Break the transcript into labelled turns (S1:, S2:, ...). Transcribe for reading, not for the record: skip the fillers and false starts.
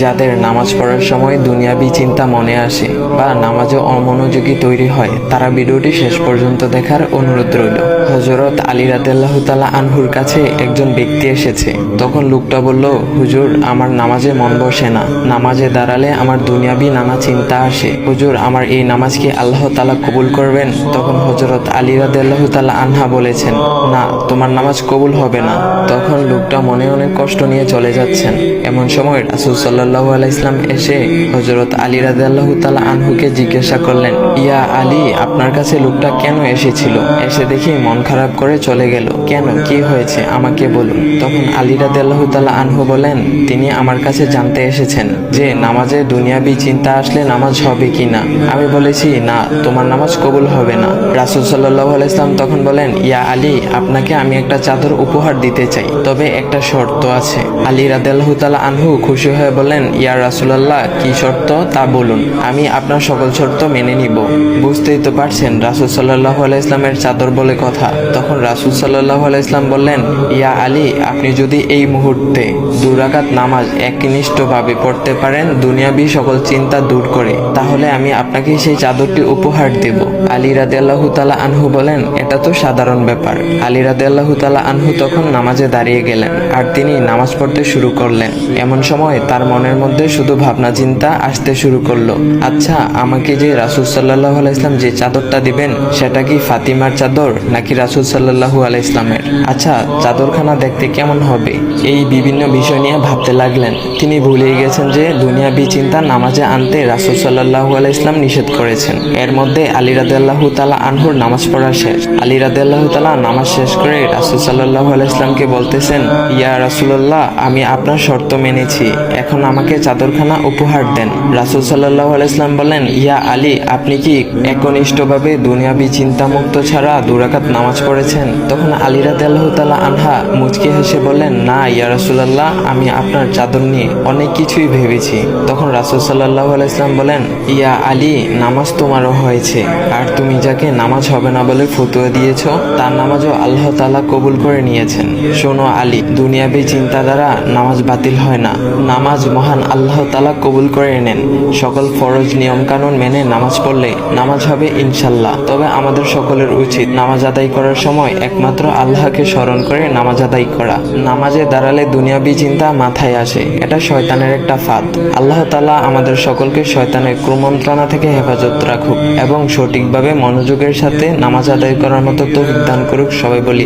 S1: যাদের নামাজ পড়ার সময় দুনিয়াবি চিন্তা মনে আসে বা নামাজে অমনোযোগী তৈরি হয়, তারা ভিডিওটি শেষ পর্যন্ত দেখার অনুরোধ রইল। হযরত আলী রাদিয়াল্লাহু তাআলা আনহুর কাছে একজন ব্যক্তি এসেছে। তখন লোকটা বলল, হুজুর, আমার নামাজে মন বসে না। নামাজে দাঁড়ালে আমার দুনিয়াবি নানা চিন্তা আসে। হুজুর, আমার এই নামাজ কি আল্লাহ তাআলা কবুল করবেন? তখন হযরত আলী রাদিয়াল্লাহু তাআলা আনহা বলেছেন, না, তোমার নামাজ কবুল হবে না। তখন লোকটা মনে অনেক কষ্ট নিয়ে চলে যাচ্ছেন। এমন সময় রাসূল সাল্লাল্লাহু আলাইহি ওয়াসাল্লাম এসে হযরত আলী রাদিয়াল্লাহু তাআলা আনহুকে জিজ্ঞাসা করলেন, ইয়া আলী, আপনার কাছে লোকটা কেন এসেছিল? এসে দেখি মন খারাপ করে চলে গেল। কেন, কি হয়েছে আমাকে বলুন। তখন আলী রাদিয়াল্লাহু তাআলা আনহু বলেন, তিনি আমার কাছে জানতে এসেছেন যে নামাজে দুনিয়াবি চিন্তা আসলে নামাজ হবে কিনা। আমি বলেছি, না, তোমার নামাজ কবুল হবে না। রাসূল সাল্লাল্লাহু আলাইহি ওয়াসাল্লাম তখন বলেন, ইয়া আলী, আপনাকে আমি একটা চাদর উপহার দিতে চাই, তবে একটা শর্ত আছে। আলী রাদিয়াল্লাহু তাআলা আনহু খুশি হয়ে বলেন, ইয়া রাসূলুল্লাহ, কি শর্ত তা বলুন, আমি আপনার সকল শর্ত মেনে নিব। বুঝতেই তো পারছেন রাসূল সাল্লাল্লাহু আলাইহি ওয়াসাল্লামের চাদর বলে কথা। তখন রাসূল সাল্লাল্লাহু আলাইহি ওয়াসাল্লাম বললেন, ইয়া আলী, আপনি যদি এই মুহূর্তে 2 রাকাত নামাজ একনিষ্ঠভাবে পড়তে পারেন দুনিয়াবি সকল চিন্তা দূর করে, তাহলে আমি আপনাকে সেই চাদরটি উপহার দেব। আলী রাদিয়াল্লাহু তাআলা আনহু বলেন, এটা তো সাধারণ ব্যাপার। আলী রাদিয়াল্লাহু তাআলা আনহু তখন নামাজে দাঁড়িয়ে গেলেন আর তিনি নামাজ পড়তে শুরু করলেন। এমন সময় তার মনের মধ্যে শুধু ভাবনা চিন্তা আসতে শুরু করলো, আচ্ছা, আমাকে যে রাসূল সাল্লাল্লাহু আলাইহি ওয়াসাল্লাম যে চাদরটা দিবেন, সেটা কি ফাতিমার চাদর নাকি রাসূল সাল্লাল্লাহু আলাইহি ওয়াসাল্লামের? আচ্ছা, চাদরখানা দেখতে কেমন হবে? এই বিভিন্ন বিষয় নিয়ে ভাবতে লাগলেন। তিনি ভুলেই গেছেন যে দুনিয়াবি চিন্তা নামাজে আনতে রাসূল সাল্লাল্লাহু আলাইহি ওয়াসাল্লাম নিষেধ করেছেন। এর মধ্যে আলী রাদিয়াল্লাহু তাআলা আনহুর নামাজ পড়া শেষ। আলী রাদিয়াল্লাহু তাআলা নামাজ শেষ করে রাসূল সাল্লাল্লাহু আলাইহি ওয়াসাল্লামকে বলতেছেন, ইয়া রাসূলুল্লাহ, আমি আপনার শর্ত মেনেছি, এখন আমাকে চাদরখানা উপহার দেন। রাসূল সাল্লাল্লাহু আলাইহি ওয়াসাল্লাম বলেন, ইয়া আলী, আপনি কি একনিষ্ঠভাবে দুনিয়াবি চিন্তামুক্ত ছাড়া 2 রাকাত নামাজ পড়েছেন? তখন আলী রাদিয়াল্লাহু তাআলা আনহা মুচকি হেসে বললেন, না ইয়া রাসূলুল্লাহ, আমি আপনার চাদর নিয়ে অনেক কিছুই ভেবেছি। তখন রাসূল সাল্লাল্লাহু আলাইহি ওয়াসাল্লাম বলেন, ইয়া আলী, নামাজ তোমারও হয়েছে, আর তুমি যাকে নামাজ হবে না বলে ফতোয়া দিয়েছো, তার নামাজও আল্লাহ তাআলা কবুল করে নিয়েছেন। শোনো আলী, দুনিয়াবি চিন্তা দ্বারা নামাজ বাতিল হয় না, নামাজ মহান আল্লাহ তাআলা কবুল করে নেন। সকল ফরজ নিয়ম কানুন মেনে নামাজ পড়লে নামাজ হবে ইনশাল্লাহ। তবে আমাদের সকলের উচিত নামাজ আদায় করার সময় একমাত্র আল্লাহকে স্মরণ করে নামাজ আদায় করা। নামাজে দাঁড়ালে দুনিয়াবি চিন্তা মাথায় আসে, এটা শয়তানের একটা ফাঁদ। আল্লাহ তাআলা আমাদের সকলকে শয়তানের কুমন্ত্রণা থেকে হেফাজত রাখুক এবং সঠিকভাবে মনোযোগের সাথে নামাজ আদায় করার মতো তৌফিক দান করুক। সবাই বলি